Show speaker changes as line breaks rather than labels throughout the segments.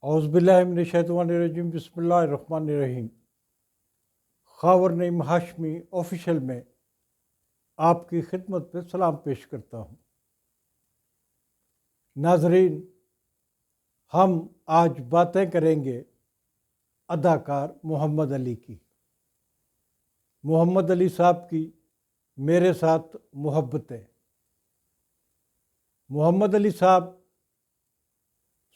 اعوذ باللہ من الشیطان الرجیم، بسم اللہ الرحمن الرحیم۔ خاور نعیم ہاشمی آفیشل میں آپ کی خدمت میں سلام پیش کرتا ہوں۔ ناظرین، ہم آج باتیں کریں گے اداکار محمد علی کی۔ محمد علی صاحب کی میرے ساتھ محبتیں۔ محمد علی صاحب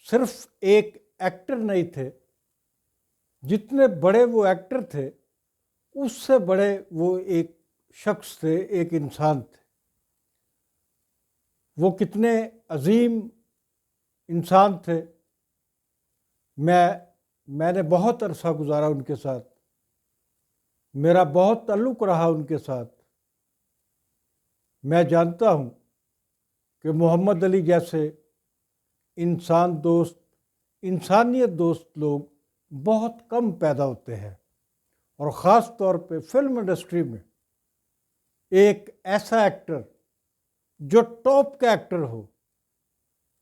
صرف ایک ایکٹر نہیں تھے، جتنے بڑے وہ ایکٹر تھے اس سے بڑے وہ ایک شخص تھے، ایک انسان تھے۔ وہ کتنے عظیم انسان تھے۔ میں نے بہت عرصہ گزارا ان کے ساتھ، میرا بہت تعلق رہا ان کے ساتھ۔ میں جانتا ہوں کہ محمد علی جیسے انسان دوست، انسانیت دوست لوگ بہت کم پیدا ہوتے ہیں، اور خاص طور پہ فلم انڈسٹری میں ایک ایسا ایکٹر جو ٹاپ کا ایکٹر ہو،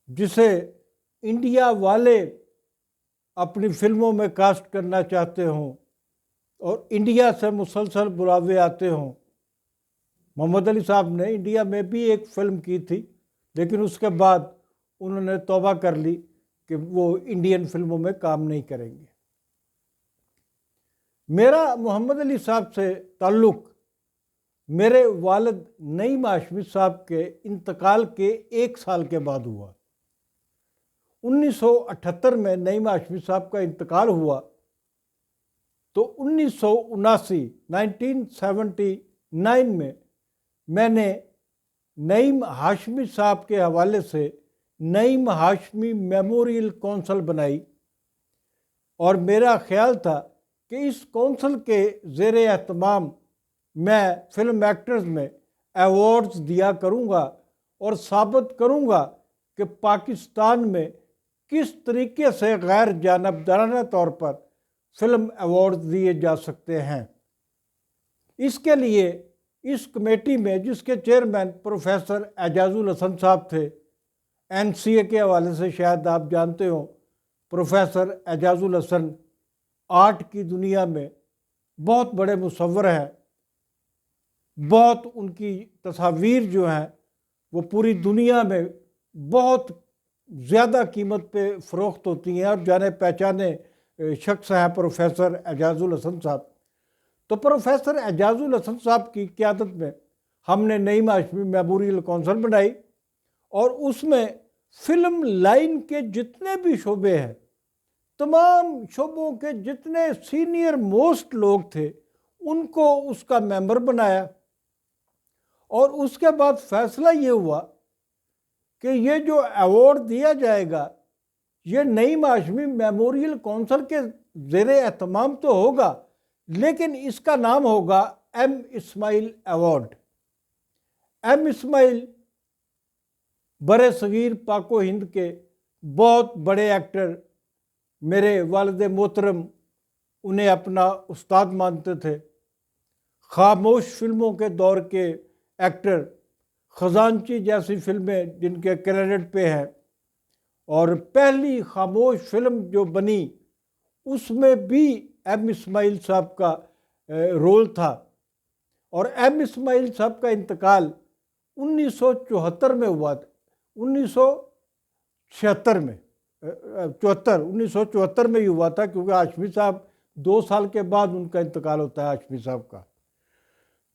جسے انڈیا والے اپنی فلموں میں کاسٹ کرنا چاہتے ہوں اور انڈیا سے مسلسل بلاوے آتے ہوں۔ محمد علی صاحب نے انڈیا میں بھی ایک فلم کی تھی، لیکن اس کے بعد انہوں نے توبہ کر لی کہ وہ انڈین فلموں میں کام نہیں کریں گے۔ میرا محمد علی صاحب سے تعلق میرے والد نعیم ہاشمی صاحب کے انتقال کے 1 سال کے بعد ہوا۔ 1978 میں نعیم ہاشمی صاحب کا انتقال ہوا تو 1979 میں نے نعیم ہاشمی صاحب کے حوالے سے نعیم ہاشمی میموریل کونسل بنائی، اور میرا خیال تھا کہ اس کونسل کے زیر اہتمام میں فلم ایکٹرز میں ایوارڈز دیا کروں گا اور ثابت کروں گا کہ پاکستان میں کس طریقے سے غیر جانبدارانہ طور پر فلم ایوارڈز دیے جا سکتے ہیں۔ اس کے لیے اس کمیٹی میں، جس کے چیئرمین پروفیسر اعجاز الحسن صاحب تھے، NCA کے حوالے سے شاید آپ جانتے ہوں، پروفیسر اعجاز الحسن آرٹ کی دنیا میں بہت بڑے مصور ہیں۔ بہت ان کی تصاویر جو ہیں وہ پوری دنیا میں بہت زیادہ قیمت پہ فروخت ہوتی ہیں، اور جانے پہچانے شخص ہیں پروفیسر اعجاز الحسن صاحب۔ تو پروفیسر اعجاز الحسن صاحب کی قیادت میں ہم نے نعیم ہاشمی میموریل کونسل بنائی، اور اس میں فلم لائن کے جتنے بھی شعبے ہیں، تمام شعبوں کے جتنے سینئر موسٹ لوگ تھے ان کو اس کا ممبر بنایا۔ اور اس کے بعد فیصلہ یہ ہوا کہ یہ جو ایوارڈ دیا جائے گا یہ نعیم ہاشمی میموریل کونسل کے زیر اہتمام تو ہوگا، لیکن اس کا نام ہوگا M اسماعیل ایوارڈ۔ M اسماعیل برِ صغیر پاک و ہند کے بہت بڑے ایکٹر، میرے والد محترم انہیں اپنا استاد مانتے تھے۔ خاموش فلموں کے دور کے ایکٹر، خزانچی جیسی فلمیں جن کے کریڈٹ پہ ہیں، اور پہلی خاموش فلم جو بنی اس میں بھی M اسماعیل صاحب کا رول تھا۔ اور M اسماعیل صاحب کا انتقال 1974 میں ہوا تھا، 1974 میں ہی ہوا تھا، کیونکہ ہاشمی صاحب 2 سال کے بعد ان کا انتقال ہوتا ہے ہاشمی صاحب کا۔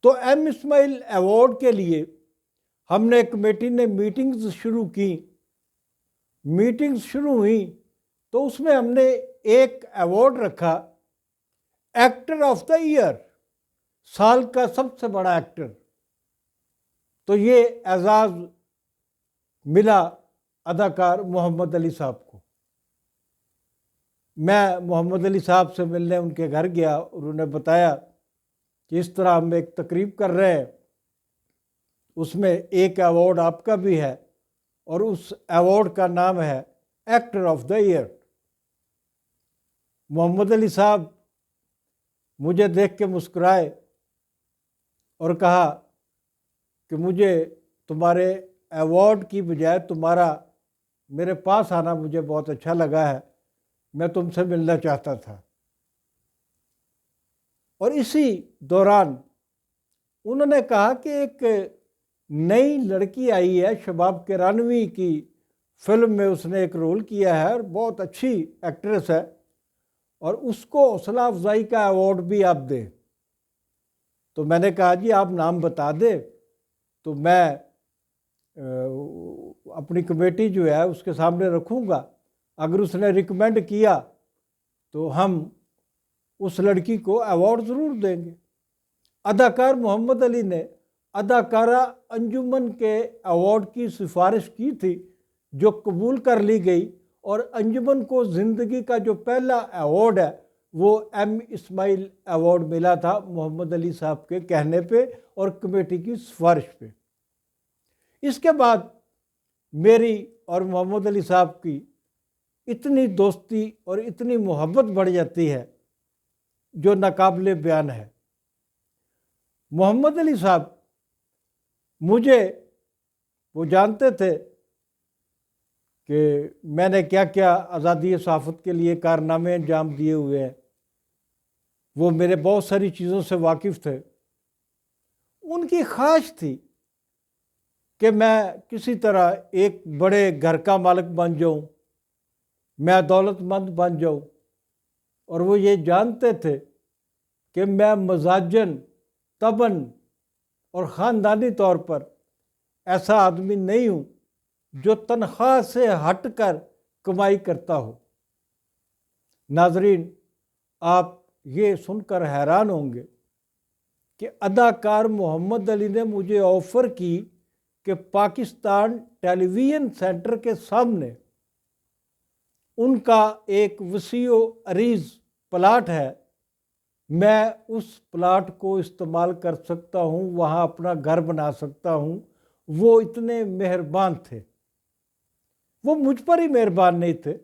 تو M اسماعیل ایوارڈ کے لیے ہم نے کمیٹی نے میٹنگز شروع کی۔ میٹنگز شروع ہوئیں تو اس میں ہم نے ایک ایوارڈ رکھا، ایکٹر آف دا ایئر، سال کا سب سے بڑا ایکٹر۔ تو یہ اعزاز ملا اداکار محمد علی صاحب کو۔ میں محمد علی صاحب سے ملنے ان کے گھر گیا، اور انہوں نے بتایا کہ اس طرح ہم ایک تقریب کر رہے ہیں، اس میں ایک ایوارڈ آپ کا بھی ہے، اور اس ایوارڈ کا نام ہے ایکٹر آف دا ایئر۔ محمد علی صاحب مجھے دیکھ کے مسکرائے اور کہا کہ مجھے تمہارے ایوارڈ کی بجائے تمہارا میرے پاس آنا مجھے بہت اچھا لگا ہے، میں تم سے ملنا چاہتا تھا۔ اور اسی دوران انہوں نے کہا کہ ایک نئی لڑکی آئی ہے، شباب کرانوی کی فلم میں اس نے ایک رول کیا ہے اور بہت اچھی ایکٹریس ہے، اور اس کو حوصلہ افزائی کا ایوارڈ بھی آپ دیں۔ تو میں نے کہا جی آپ نام بتا دیں تو میں اپنی کمیٹی جو ہے اس کے سامنے رکھوں گا، اگر اس نے ریکمینڈ کیا تو ہم اس لڑکی کو ایوارڈ ضرور دیں گے۔ اداکار محمد علی نے اداکارہ انجمن کے ایوارڈ کی سفارش کی تھی جو قبول کر لی گئی، اور انجمن کو زندگی کا جو پہلا ایوارڈ ہے وہ ایم اسماعیل ایوارڈ ملا تھا محمد علی صاحب کے کہنے پہ اور کمیٹی کی سفارش پہ۔ اس کے بعد میری اور محمد علی صاحب کی اتنی دوستی اور اتنی محبت بڑھ جاتی ہے جو ناقابل بیان ہے۔ محمد علی صاحب مجھے وہ جانتے تھے کہ میں نے کیا کیا آزادی صحافت کے لیے کارنامے انجام دیے ہوئے ہیں، وہ میرے بہت ساری چیزوں سے واقف تھے۔ ان کی خواہش تھی کہ میں کسی طرح ایک بڑے گھر کا مالک بن جاؤں، میں دولت مند بن جاؤں، اور وہ یہ جانتے تھے کہ میں مزاجن، طبعاً اور خاندانی طور پر ایسا آدمی نہیں ہوں جو تنخواہ سے ہٹ کر کمائی کرتا ہو۔ ناظرین، آپ یہ سن کر حیران ہوں گے کہ اداکار محمد علی نے مجھے آفر کی کہ پاکستان ٹیلی ویژن سینٹر کے سامنے ان کا ایک وسیع و عریض پلاٹ ہے، میں اس پلاٹ کو استعمال کر سکتا ہوں، وہاں اپنا گھر بنا سکتا ہوں۔ وہ اتنے مہربان تھے، وہ مجھ پر ہی مہربان نہیں تھے،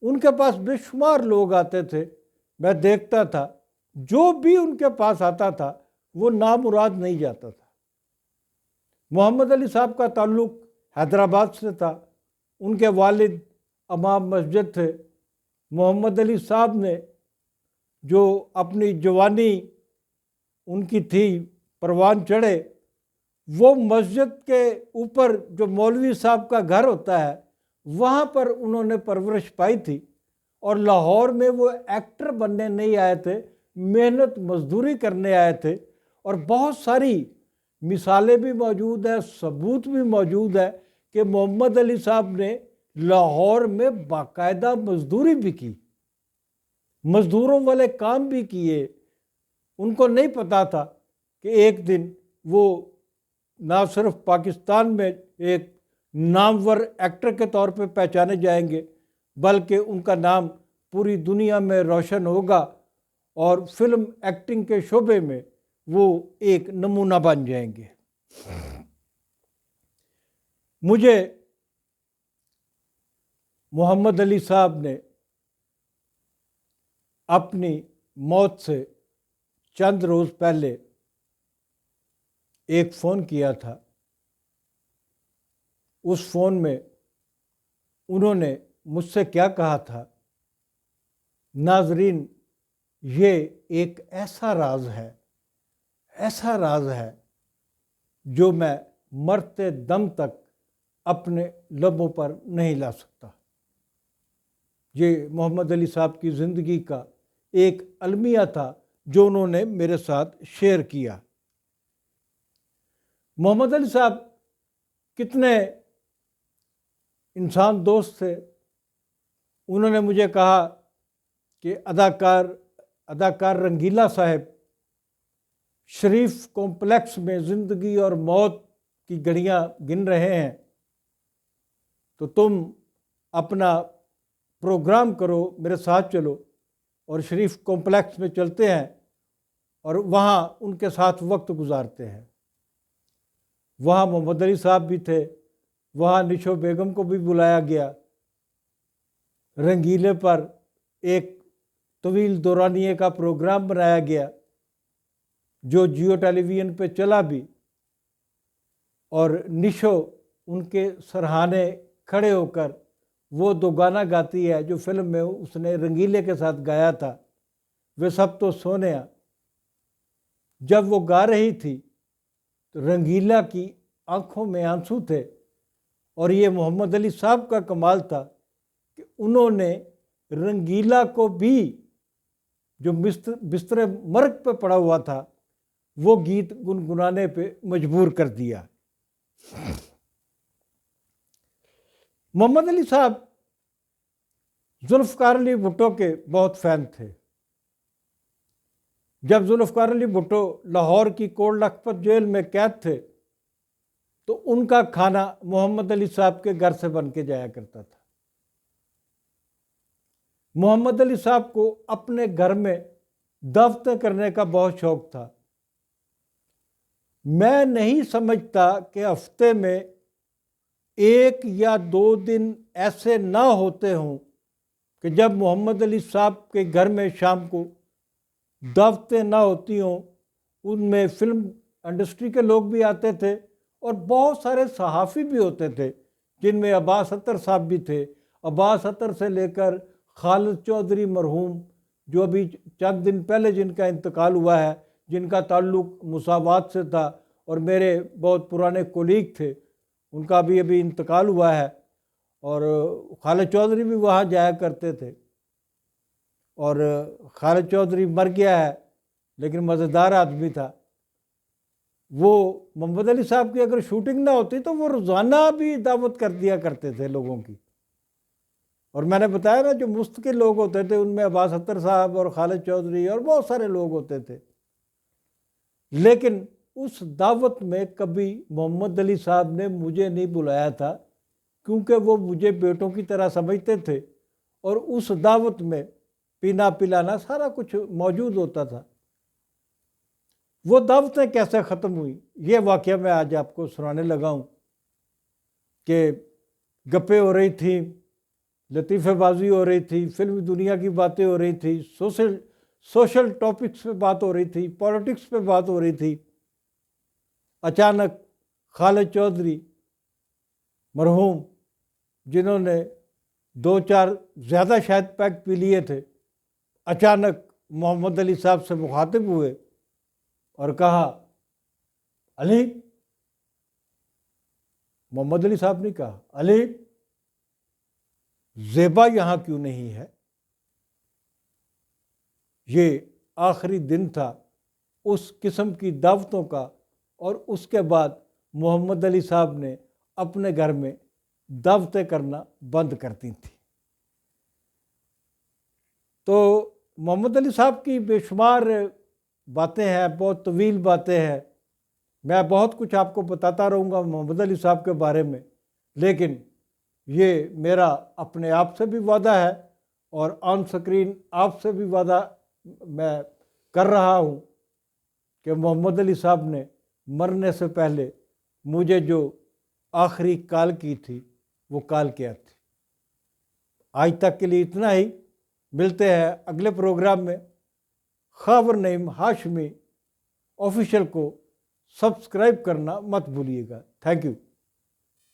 ان کے پاس بے شمار لوگ آتے تھے، میں دیکھتا تھا جو بھی ان کے پاس آتا تھا وہ نامراد نہیں جاتا تھا۔ محمد علی صاحب کا تعلق حیدرآباد سے تھا، ان کے والد امام مسجد تھے۔ محمد علی صاحب نے جو اپنی جوانی ان کی تھی پروان چڑھے، وہ مسجد کے اوپر جو مولوی صاحب کا گھر ہوتا ہے وہاں پر انہوں نے پرورش پائی تھی، اور لاہور میں وہ ایکٹر بننے نہیں آئے تھے، محنت مزدوری کرنے آئے تھے۔ اور بہت ساری مثالیں بھی موجود ہیں، ثبوت بھی موجود ہے کہ محمد علی صاحب نے لاہور میں باقاعدہ مزدوری بھی کی، مزدوروں والے کام بھی کیے۔ ان کو نہیں پتا تھا کہ ایک دن وہ نہ صرف پاکستان میں ایک نامور ایکٹر کے طور پہ پہچانے جائیں گے، بلکہ ان کا نام پوری دنیا میں روشن ہوگا، اور فلم ایکٹنگ کے شعبے میں وہ ایک نمونہ بن جائیں گے۔ مجھے محمد علی صاحب نے اپنی موت سے چند روز پہلے ایک فون کیا تھا۔ اس فون میں انہوں نے مجھ سے کیا کہا تھا، ناظرین یہ ایک ایسا راز ہے، ایسا راز ہے جو میں مرتے دم تک اپنے لبوں پر نہیں لا سکتا۔ یہ محمد علی صاحب کی زندگی کا ایک المیہ تھا جو انہوں نے میرے ساتھ شیئر کیا۔ محمد علی صاحب کتنے انسان دوست تھے۔ انہوں نے مجھے کہا کہ اداکار رنگیلا صاحب شریف کمپلیکس میں زندگی اور موت کی گھڑیاں گن رہے ہیں، تو تم اپنا پروگرام کرو، میرے ساتھ چلو، اور شریف کمپلیکس میں چلتے ہیں اور وہاں ان کے ساتھ وقت گزارتے ہیں۔ وہاں محمد علی صاحب بھی تھے، وہاں نشو بیگم کو بھی بلایا گیا۔ رنگیلے پر ایک طویل دورانیے کا پروگرام بنایا گیا جو جیو ٹیلی ویژن پہ چلا بھی، اور نشو ان کے سرہانے کھڑے ہو کر وہ دو گانا گاتی ہے جو فلم میں اس نے رنگیلے کے ساتھ گایا تھا، وہ سب تو سونیا۔ جب وہ گا رہی تھی تو رنگیلا کی آنکھوں میں آنسو تھے، اور یہ محمد علی صاحب کا کمال تھا کہ انہوں نے رنگیلا کو بھی جو بستر مرگ پہ پڑا ہوا تھا وہ گیت گنگنانے پہ مجبور کر دیا۔ محمد علی صاحب ذوالفقار علی بھٹو کے بہت فین تھے۔ جب ذوالفقار علی بھٹو لاہور کی کوٹ لکھپت جیل میں قید تھے تو ان کا کھانا محمد علی صاحب کے گھر سے بن کے جایا کرتا تھا۔ محمد علی صاحب کو اپنے گھر میں دعوتیں کرنے کا بہت شوق تھا۔ میں نہیں سمجھتا کہ ہفتے میں 1 یا 2 دن ایسے نہ ہوتے ہوں کہ جب محمد علی صاحب کے گھر میں شام کو دعوتیں نہ ہوتی ہوں۔ ان میں فلم انڈسٹری کے لوگ بھی آتے تھے اور بہت سارے صحافی بھی ہوتے تھے، جن میں عباس اطہر صاحب بھی تھے۔ عباس اطہر سے لے کر خالد چودھری مرحوم، جو ابھی چند دن پہلے جن کا انتقال ہوا ہے، جن کا تعلق مساوات سے تھا اور میرے بہت پرانے کولیگ تھے، ان کا بھی ابھی انتقال ہوا ہے۔ اور خالد چودھری بھی وہاں جایا کرتے تھے، اور خالد چودھری مر گیا ہے لیکن مزیدار آدمی تھا۔ وہ محمد علی صاحب کی اگر شوٹنگ نہ ہوتی تو وہ روزانہ بھی دعوت کر دیا کرتے تھے لوگوں کی۔ اور میں نے بتایا نا، جو مستقل لوگ ہوتے تھے ان میں عباس اطہر صاحب اور خالد چودھری اور بہت سارے لوگ ہوتے تھے، لیکن اس دعوت میں کبھی محمد علی صاحب نے مجھے نہیں بلایا تھا، کیونکہ وہ مجھے بیٹوں کی طرح سمجھتے تھے، اور اس دعوت میں پینا پلانا سارا کچھ موجود ہوتا تھا۔ وہ دعوتیں کیسے ختم ہوئی، یہ واقعہ میں آج آپ کو سنانے لگا ہوں کہ گپیں ہو رہی تھیں، لطیفہ بازی ہو رہی تھی، فلمی دنیا کی باتیں ہو رہی تھی، سوشل ٹاپکس پہ بات ہو رہی تھی، پولیٹکس پہ بات ہو رہی تھی۔ اچانک خالد چودھری مرحوم، جنہوں نے 2-4 زیادہ شاید پیک پی لیے تھے، اچانک محمد علی صاحب سے مخاطب ہوئے اور کہا، علی، محمد علی صاحب نے کہا، علی، زیبا یہاں کیوں نہیں ہے؟ یہ آخری دن تھا اس قسم کی دعوتوں کا، اور اس کے بعد محمد علی صاحب نے اپنے گھر میں دعوتیں کرنا بند کر دی تھی۔ تو محمد علی صاحب کی بے شمار باتیں ہیں، بہت طویل باتیں ہیں، میں بہت کچھ آپ کو بتاتا رہوں گا محمد علی صاحب کے بارے میں، لیکن یہ میرا اپنے آپ سے بھی وعدہ ہے اور آن سکرین آپ سے بھی وعدہ میں کر رہا ہوں کہ محمد علی صاحب نے مرنے سے پہلے مجھے جو آخری کال کی تھی وہ کال کیا تھی۔ آج تک کے لیے اتنا ہی، ملتے ہیں اگلے پروگرام میں۔ خاور نعیم ہاشمی آفیشیل کو سبسکرائب کرنا مت بھولیے گا۔ Thank you.